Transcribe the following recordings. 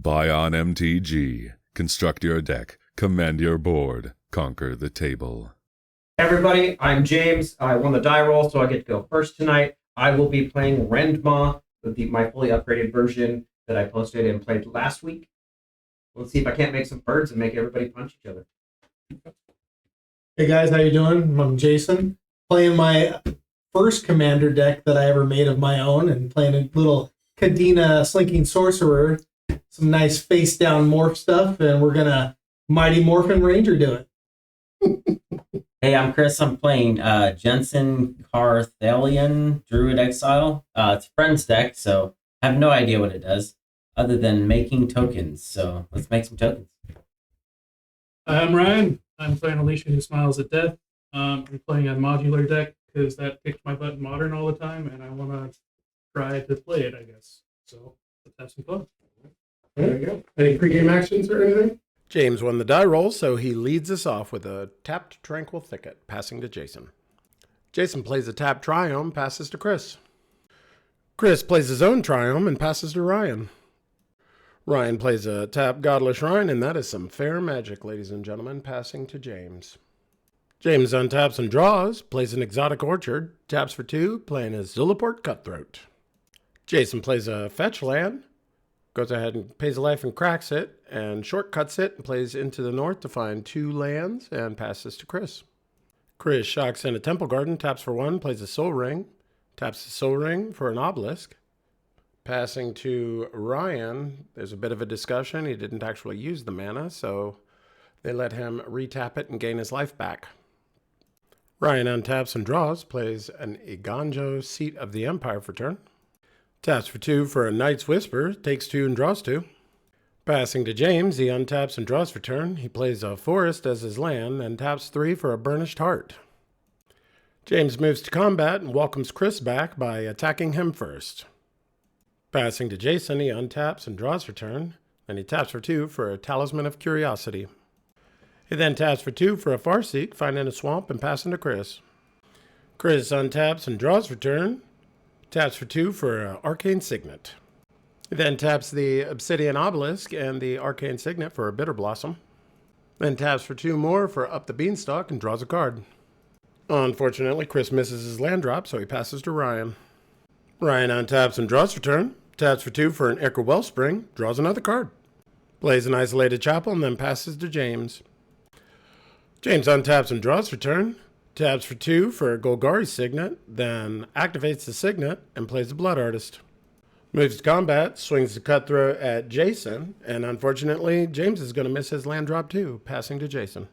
Buy on MTG. Construct your deck. Command your board. Conquer the table. Hey everybody, I'm James. I won the die roll, so I get to go first tonight. I will be playing Rendmaw with my fully upgraded version that I posted and played last week. Let's see if I can't make some birds and make everybody punch each other. Hey guys, how you doing? I'm Jason, playing my first commander deck that I ever made of my own, and playing a little Kadena Slinking Sorcerer, some nice face down morph stuff, and we're gonna Mighty Morphin Ranger do it. Hey, I'm Chris. I'm playing Jensen Carthalion Druid Exile. It's a friend's deck, so I have no idea what it does other than making tokens. So let's make some tokens. I'm Ryan. I'm playing Alicia Who Smiles at Death. I'm playing a modular deck because that kicks my butt in Modern all the time, and I want to try to play it, I guess. So let's have some fun. There you go. Any pregame actions or anything? James won the die roll, so he leads us off with a tapped Tranquil Thicket, passing to Jason. Jason plays a tapped Triome, passes to Chris. Chris plays his own Triome and passes to Ryan. Ryan plays a tapped Godless Shrine, and that is some fair magic, ladies and gentlemen, passing to James. James untaps and draws, plays an Exotic Orchard, taps for 2, playing his Zulaport Cutthroat. Jason plays a fetch land, goes ahead and pays a life and cracks it, and shortcuts it and plays into the north to find 2 lands and passes to Chris. Chris shocks in a Temple Garden, taps for 1, plays a Soul Ring, taps the Soul Ring for an Obelisk. Passing to Ryan, there's a bit of a discussion. He didn't actually use the mana, so they let him retap it and gain his life back. Ryan untaps and draws, plays an Iganjo Seat of the Empire for turn. Taps for 2 for a Knight's Whisper, takes 2 and draws 2. Passing to James, he untaps and draws for turn. He plays a Forest as his land and taps 3 for a Burnished Heart. James moves to combat and welcomes Chris back by attacking him first. Passing to Jason, he untaps and draws for turn. Then he taps for 2 for a Talisman of Curiosity. He then taps for 2 for a Farseek, finding a swamp and passing to Chris. Chris untaps and draws for turn. Taps for 2 for an Arcane Signet. He then taps the Obsidian Obelisk and the Arcane Signet for a Bitter Blossom. Then taps for 2 more for Up the Beanstalk and draws a card. Unfortunately, Chris misses his land drop, so he passes to Ryan. Ryan untaps and draws for turn. Taps for 2 for an Ichor Wellspring, draws another card. Plays an Isolated Chapel and then passes to James. James untaps and draws for turn. Taps for 2 for a Golgari Signet, then activates the Signet and plays the Blood Artist. Moves to combat, swings the Cutthroat at Jason, and unfortunately, James is going to miss his land drop too, passing to Jason.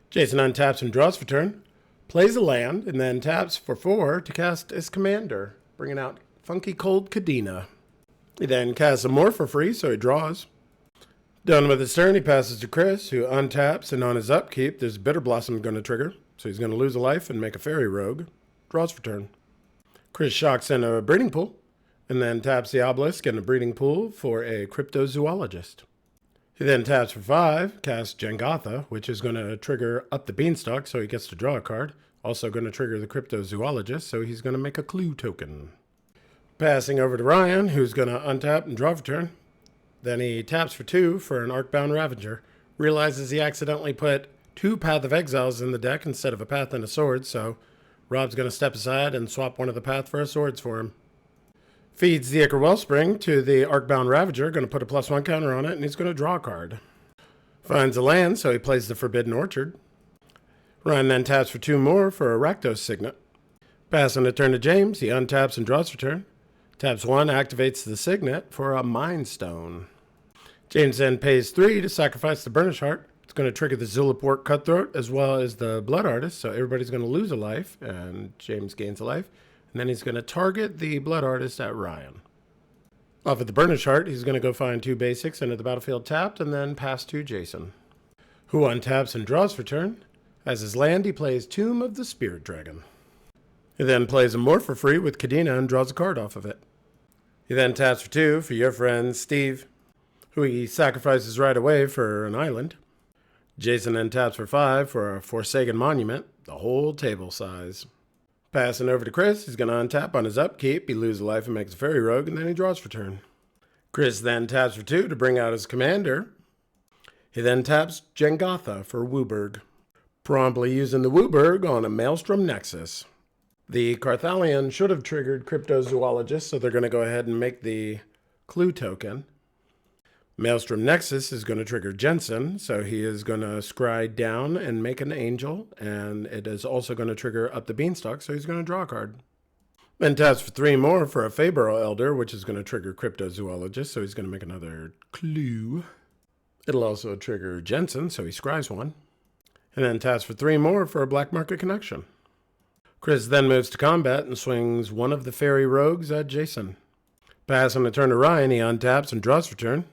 Jason untaps and draws for turn, plays a land, and then taps for 4 to cast his commander, bringing out Funky Cold Kadena. He then casts a Morph for free, so he draws. Done with his turn, he passes to Chris, who untaps, and on his upkeep, there's Bitter Blossom going to trigger. So he's going to lose a life and make a Fairy Rogue. Draws for turn. Chris shocks in a Breeding Pool, and then taps the Obelisk and a Breeding Pool for a Cryptozoologist. He then taps for 5, casts Jangotha, which is going to trigger Up the Beanstalk, so he gets to draw a card. Also going to trigger the Cryptozoologist, so he's going to make a Clue token. Passing over to Ryan, who's going to untap and draw for turn. Then he taps for 2 for an Arcbound Ravager. Realizes he accidentally put 2 Path of Exiles in the deck instead of a Path and a Sword, so Rob's going to step aside and swap one of the Path for a Swords for him. Feeds the Ichor Wellspring to the Arcbound Ravager, going to put a +1 counter on it, and he's going to draw a card. Finds a land, so he plays the Forbidden Orchard. Ryan then taps for 2 more for a Rakdos Signet. Passing the turn to James, he untaps and draws for turn. Taps 1, activates the Signet for a Mind Stone. James then pays 3 to sacrifice the Burnished Heart. It's going to trigger the Zulaport Cutthroat as well as the Blood Artist, so everybody's going to lose a life, and James gains a life. And then he's going to target the Blood Artist at Ryan. Off of the Burnished Heart, he's going to go find 2 basics into the battlefield tapped, and then pass to Jason, who untaps and draws for turn. As his land, he plays Tomb of the Spirit Dragon. He then plays a Morph for free with Kadena and draws a card off of it. He then taps for 2 for your friend Steve, who he sacrifices right away for an island. Jason then taps for 5 for a Forsaken Monument, the whole table size. Passing over to Chris, he's going to untap on his upkeep. He loses a life and makes a Fairy Rogue, and then he draws for turn. Chris then taps for 2 to bring out his commander. He then taps Jengotha for Wooburg, promptly using the Wooburg on a Maelstrom Nexus. The Carthalion should have triggered Cryptozoologist, so they're going to go ahead and make the clue token. Maelstrom Nexus is going to trigger Jensen, so he is going to scry down and make an angel, and it is also going to trigger up the beanstalk, so he's going to draw a card. Then taps for 3 more for a Fabro Elder, which is going to trigger Cryptozoologist, so he's going to make another clue. It'll also trigger Jensen, so he scries one. And then taps for 3 more for a Black Market Connection. Chris then moves to combat and swings one of the fairy rogues at Jason. Passing the turn to Ryan, he untaps and draws for turn.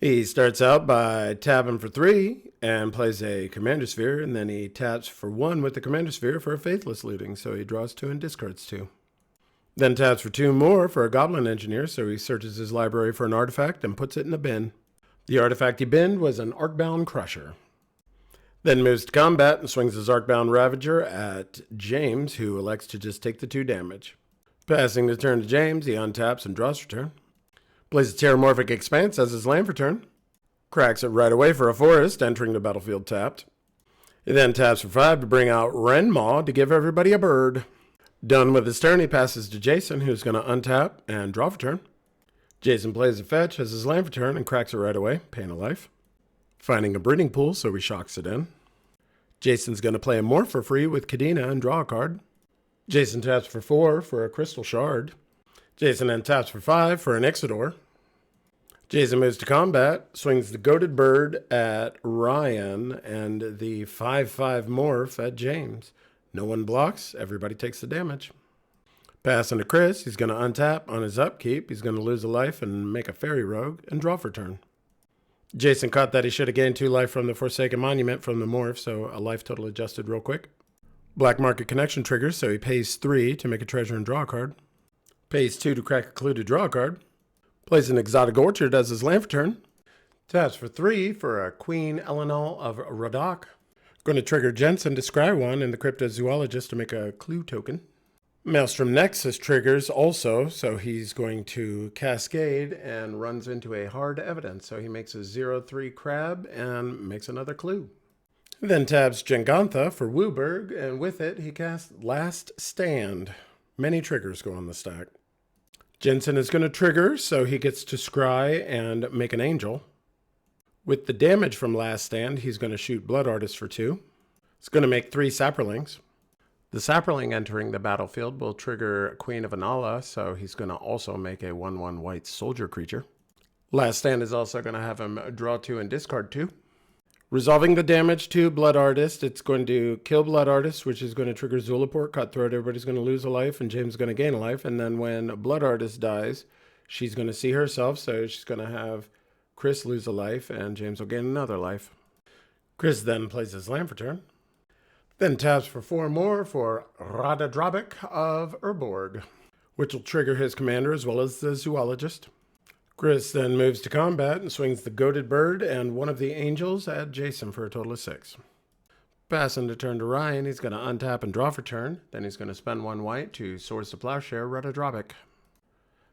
He starts out by tapping for 3 and plays a Commander Sphere, and then he taps for 1 with the Commander Sphere for a Faithless Looting, so he draws 2 and discards 2. Then taps for 2 more for a Goblin Engineer, so he searches his library for an artifact and puts it in a bin. The artifact he binned was an Arcbound Crusher. Then moves to combat and swings his Arcbound Ravager at James, who elects to just take the 2 damage. Passing the turn to James, he untaps and draws for turn. Plays a Terramorphic Expanse as his land for turn. Cracks it right away for a Forest, entering the battlefield tapped. He then taps for 5 to bring out Renmaw to give everybody a bird. Done with his turn, he passes to Jason, who's going to untap and draw for turn. Jason plays a fetch as his land for turn and cracks it right away, paying a life. Finding a breeding pool, so he shocks it in. Jason's going to play a Morph for free with Kadena and draw a card. Jason taps for 4 for a Crystal Shard. Jason then taps for 5 for an Ixidor. Jason moves to combat, swings the Goated Bird at Ryan and the 5/5 Morph at James. No one blocks, everybody takes the damage. Passing to Chris, he's going to untap on his upkeep. He's going to lose a life and make a Fairy Rogue and draw for turn. Jason caught that he should have gained 2 life from the Forsaken Monument from the Morph, so a life total adjusted real quick. Black Market Connection triggers, so he pays 3 to make a treasure and draw a card. Pays 2 to crack a clue to draw a card. Plays an Exotic Orchard as his land for turn. Taps for 3 for a Queen Elenal of Radak. Going to trigger Jensen to scry 1 and the Cryptozoologist to make a clue token. Maelstrom Nexus triggers also, so he's going to Cascade and runs into a Hard Evidence. So he makes a 0/3 Crab and makes another clue. Then tabs Jengantha for Wooburg, and with it he casts Last Stand. Many triggers go on the stack. Jensen is going to trigger, so he gets to scry and make an angel. With the damage from Last Stand, he's going to shoot Blood Artist for 2. It's going to make 3 Saprolings. The Saproling entering the battlefield will trigger Queen of Anala, so he's going to also make a 1/1 white soldier creature. Last Stand is also going to have him draw 2 and discard 2. Resolving the damage to Blood Artist, it's going to kill Blood Artist, which is going to trigger Zulaport Cutthroat. Everybody's going to lose a life, and James is going to gain a life. And then when Blood Artist dies, she's going to see herself, so she's going to have Chris lose a life, and James will gain another life. Chris then plays his land for turn. Then taps for 4 more for Radadrabik of Urborg, which will trigger his commander as well as the zoologist. Chris then moves to combat and swings the Goated Bird and one of the angels at Jason for a total of 6. Passing the turn to Ryan, he's going to untap and draw for turn. Then he's going to spend 1 white to Swords to Plowshare Radadrabik.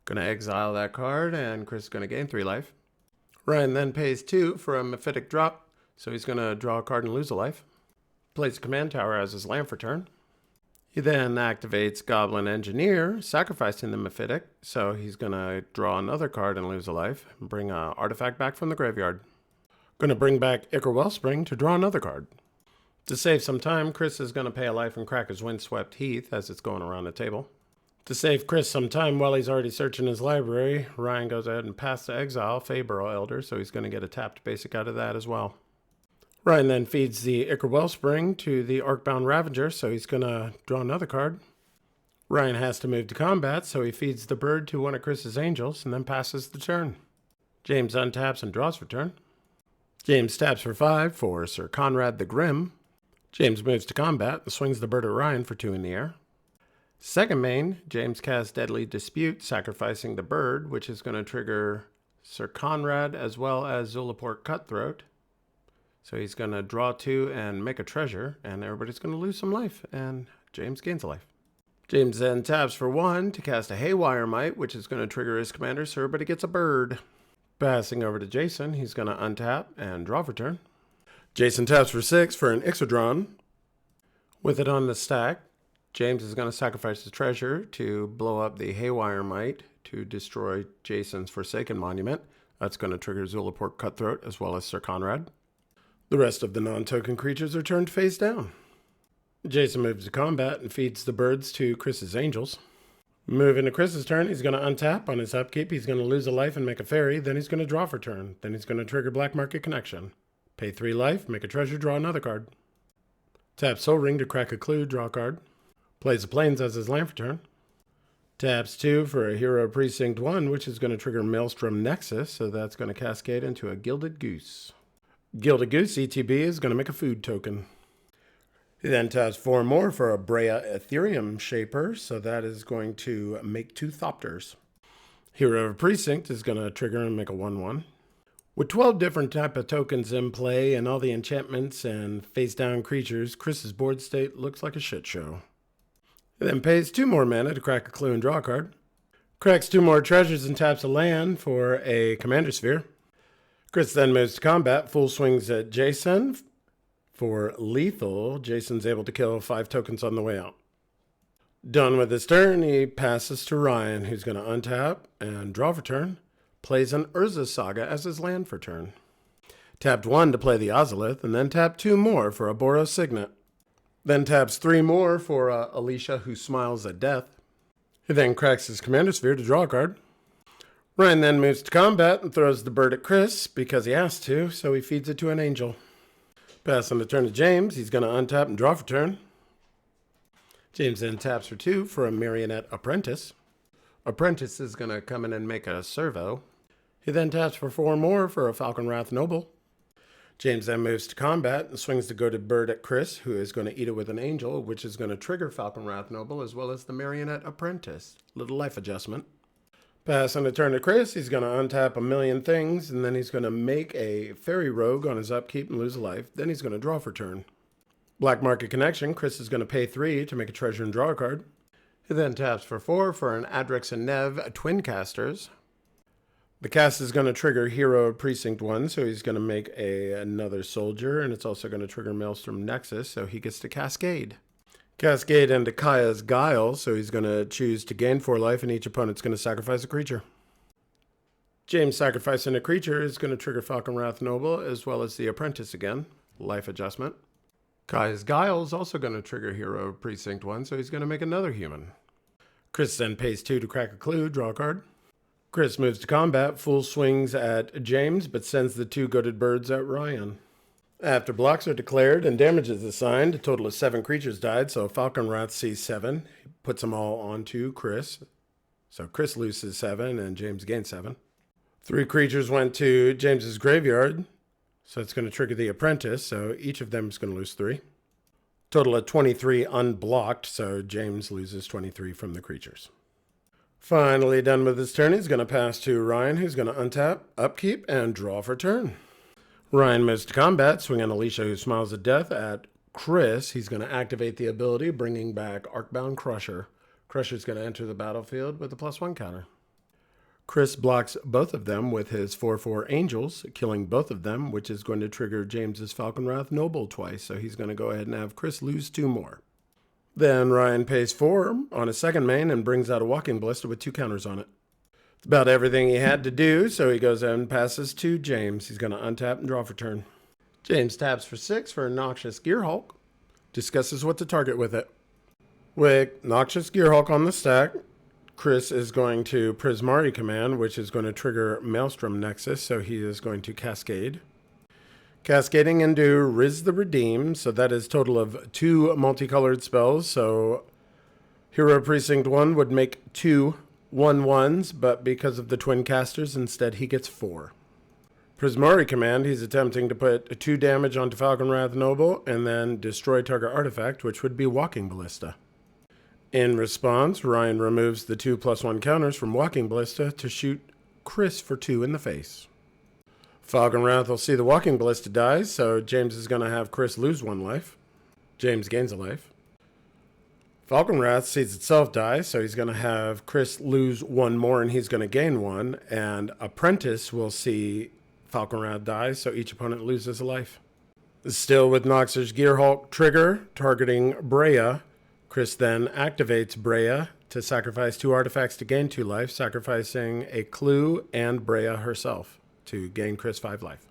Going to exile that card, and Chris is going to gain 3 life. Ryan then pays 2 for a Mephitic drop, so he's going to draw a card and lose a life. Plays Command Tower as his land for turn. He then activates Goblin Engineer, sacrificing the Mephitic, so he's going to draw another card and lose a life, and bring an artifact back from the graveyard. Going to bring back Ichor Wellspring to draw another card. To save some time, Chris is going to pay a life and crack his Windswept Heath as it's going around the table. To save Chris some time while he's already searching his library, Ryan goes ahead and passes to exile Fabro Elder, so he's going to get a tapped basic out of that as well. Ryan then feeds the Ichor Wellspring to the Arcbound Ravager, so he's going to draw another card. Ryan has to move to combat, so he feeds the bird to one of Chris's angels and then passes the turn. James untaps and draws for turn. James taps for 5 for Sir Conrad the Grim. James moves to combat and swings the bird at Ryan for 2 in the air. Second main, James casts Deadly Dispute, sacrificing the bird, which is going to trigger Sir Conrad as well as Zulaport Cutthroat. So he's going to draw 2 and make a treasure, and everybody's going to lose some life, and James gains a life. James then taps for 1 to cast a Haywire Might, which is going to trigger his commander, sir, but he gets a bird. Passing over to Jason, he's going to untap and draw for turn. Jason taps for 6 for an Ixodron. With it on the stack, James is going to sacrifice his treasure to blow up the Haywire Might to destroy Jason's Forsaken Monument. That's going to trigger Zulaport Cutthroat as well as Sir Conrad. The rest of the non-token creatures are turned face down. Jason moves to combat and feeds the birds to Chris's Angels. Moving to Chris's turn, he's going to untap. On his upkeep, he's going to lose a life and make a fairy. Then he's going to draw for turn. Then he's going to trigger Black Market Connection. Pay 3 life, make a treasure, draw another card. Tap Soul Ring to crack a clue, draw a card. Plays the Plains as his land for turn. Taps 2 for a Hero Precinct 1, which is going to trigger Maelstrom Nexus, so that's going to cascade into a Gilded Goose. Gilded Goose ETB is going to make a food token. He then taps 4 more for a Brea Ethereum Shaper, so that is going to make 2 Thopters. Hero of Precinct is going to trigger and make a 1/1. With 12 different type of tokens in play and all the enchantments and face-down creatures, Chris's board state looks like a shit show. He then pays 2 more mana to crack a clue and draw a card. Cracks 2 more treasures and taps a land for a Commander Sphere. Chris then moves to combat, full swings at Jason. For lethal, Jason's able to kill 5 tokens on the way out. Done with his turn, he passes to Ryan, who's going to untap and draw for turn. Plays an Urza Saga as his land for turn. Tapped 1 to play the Ozolith, and then tapped 2 more for a Boros Signet. Then taps 3 more for Alicia, who smiles at death. He then cracks his Commander Sphere to draw a card. Ryan then moves to combat and throws the bird at Chris because he has to, so he feeds it to an angel. Passing the turn to James, he's going to untap and draw for turn. James then taps for 2 for a Marionette Apprentice. Apprentice is going to come in and make a servo. He then taps for 4 more for a Falconwrath Noble. James then moves to combat and swings the goated bird at Chris, who is going to eat it with an angel, which is going to trigger Falconwrath Noble as well as the Marionette Apprentice. Little life adjustment. Passing the turn to Chris, he's going to untap a million things, and then he's going to make a Fairy Rogue on his upkeep and lose a life. Then he's going to draw for turn. Black Market Connection, Chris is going to pay 3 to make a treasure and draw a card. He then taps for 4 for an Adrix and Nev Twin Casters. The cast is going to trigger Hero Precinct 1, so he's going to make another soldier, and it's also going to trigger Maelstrom Nexus, so he gets to Cascade. Cascade into Kaya's Guile, so he's going to choose to gain 4 life, and each opponent's going to sacrifice a creature. James sacrificing a creature is going to trigger Falconwrath Noble, as well as the Apprentice again. Life adjustment. Kaya's Guile is also going to trigger Hero Precinct 1, so he's going to make another human. Chris then pays 2 to crack a clue, draw a card. Chris moves to combat, full swings at James, but sends the 2 goated birds at Ryan. After blocks are declared and damage is assigned, a total of 7 creatures died, so Falconwrath sees 7. He puts them all onto Chris. So Chris loses 7 and James gains 7. 3 creatures went to James's graveyard, so it's going to trigger the Apprentice, so each of them is going to lose 3. Total of 23 unblocked, so James loses 23 from the creatures. Finally done with his turn, he's going to pass to Ryan, who's going to untap, upkeep, and draw for turn. Ryan moves to combat, swinging Alicia, who smiles at death, at Chris. He's going to activate the ability, bringing back Arcbound Crusher. Crusher's going to enter the battlefield with a +1 counter. Chris blocks both of them with his 4/4 Angels, killing both of them, which is going to trigger James's Falconwrath Noble twice, so he's going to go ahead and have Chris lose 2 more. Then Ryan pays 4 on his second main and brings out a Walking Ballista with 2 counters on it. It's about everything he had to do, so he goes ahead and passes to James. He's going to untap and draw for turn. James taps for 6 for a Noxious Gearhulk. Discusses what to target with it. With Noxious Gearhulk on the stack, Chris is going to Prismari Command, which is going to trigger Maelstrom Nexus, so he is going to Cascade. Cascading into Riz the Redeem, so that is a total of 2 multicolored spells, so Hero Precinct 1 would make 2 1/1s, but because of the twin casters, instead he gets 4. Prismari Command, he's attempting to put 2 damage onto Falconwrath Noble and then destroy target artifact, which would be Walking Ballista. In response, Ryan removes the 2 +1 counters from Walking Ballista to shoot Chris for 2 in the face. Falconwrath will see the Walking Ballista die, so James is going to have Chris lose 1 life. James gains a life. Falconwrath sees itself die, so he's going to have Chris lose one more and he's going to gain one. And Apprentice will see Falconwrath die, so each opponent loses a life. Still with Noxer's Gearhulk trigger targeting Brea. Chris then activates Brea to sacrifice 2 artifacts to gain 2 life, sacrificing a clue and Brea herself to gain Chris 5 life.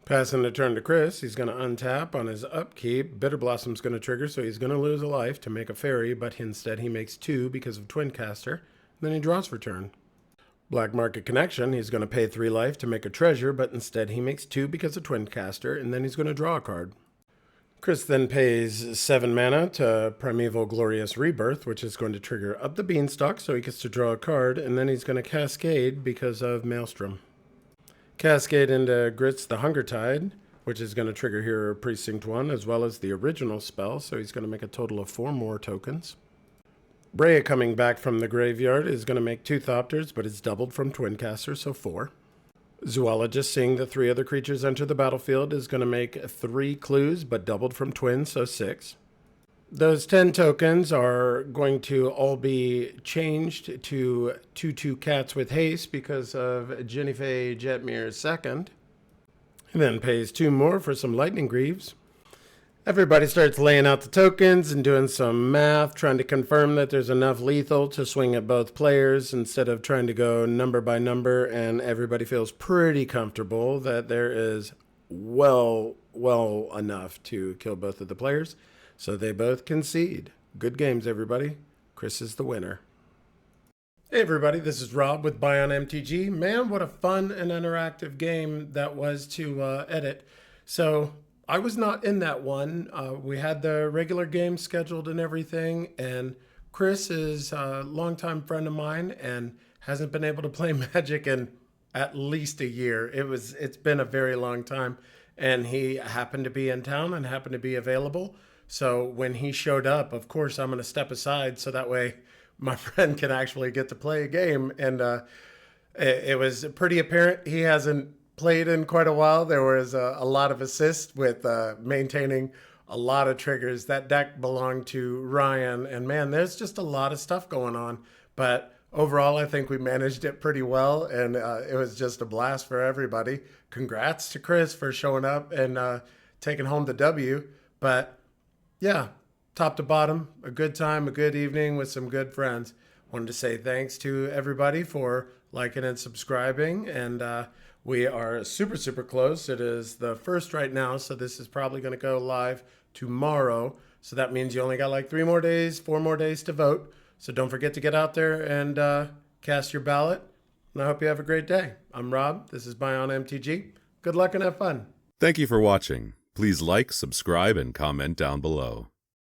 Passing the turn to Chris, he's going to untap on his upkeep. Bitter Blossom's going to trigger, so he's going to lose a life to make a fairy, but instead he makes 2 because of Twincaster. Then he draws for turn. Black Market Connection, he's going to pay 3 life to make a treasure, but instead he makes 2 because of Twincaster, and then he's going to draw a card. Chris then pays 7 mana to Primeval Glorious Rebirth, which is going to trigger up the Beanstalk, so he gets to draw a card, and then he's going to Cascade because of Maelstrom. Cascade into Grits the Hunger Tide, which is going to trigger here Precinct 1, as well as the original spell, so he's going to make a total of 4 more tokens. Brea coming back from the graveyard is going to make 2 Thopters, but it's doubled from Twincaster, so 4. Zoologist, seeing the 3 other creatures enter the battlefield, is going to make 3 clues, but doubled from Twin, so 6. Those 10 tokens are going to all be changed to 2/2 cats with haste because of Jennifer Jetmir's second. He then pays 2 more for some lightning greaves. Everybody starts laying out the tokens and doing some math, trying to confirm that there's enough lethal to swing at both players instead of trying to go number by number, and everybody feels pretty comfortable that there is well enough to kill both of the players. So they both concede. Good games, everybody. Chris is the winner. Hey, everybody. This is Rob with Bion MTG. Man, what a fun and interactive game that was to edit. So I was not in that one. We had the regular game scheduled and everything. And Chris is a longtime friend of mine and hasn't been able to play Magic in at least a year. It's been a very long time. And he happened to be in town and happened to be available. So when he showed up, of course, I'm going to step aside so that way my friend can actually get to play a game. And it was pretty apparent he hasn't played in quite a while. There was a lot of assist with maintaining a lot of triggers. That deck belonged to Ryan. And man, there's just a lot of stuff going on. But overall, I think we managed it pretty well. And it was just a blast for everybody. Congrats to Chris for showing up and taking home the W. But yeah, top to bottom, a good time, a good evening with some good friends. Wanted to say thanks to everybody for liking and subscribing. And we are super close. It is the 1st right now, so this is probably going to go live tomorrow. So that means you only got like 4 more days to vote. So don't forget to get out there and cast your ballot. And I hope you have a great day. I'm Rob. This is Bion MTG. Good luck and have fun. Thank you for watching. Please like, subscribe, and comment down below.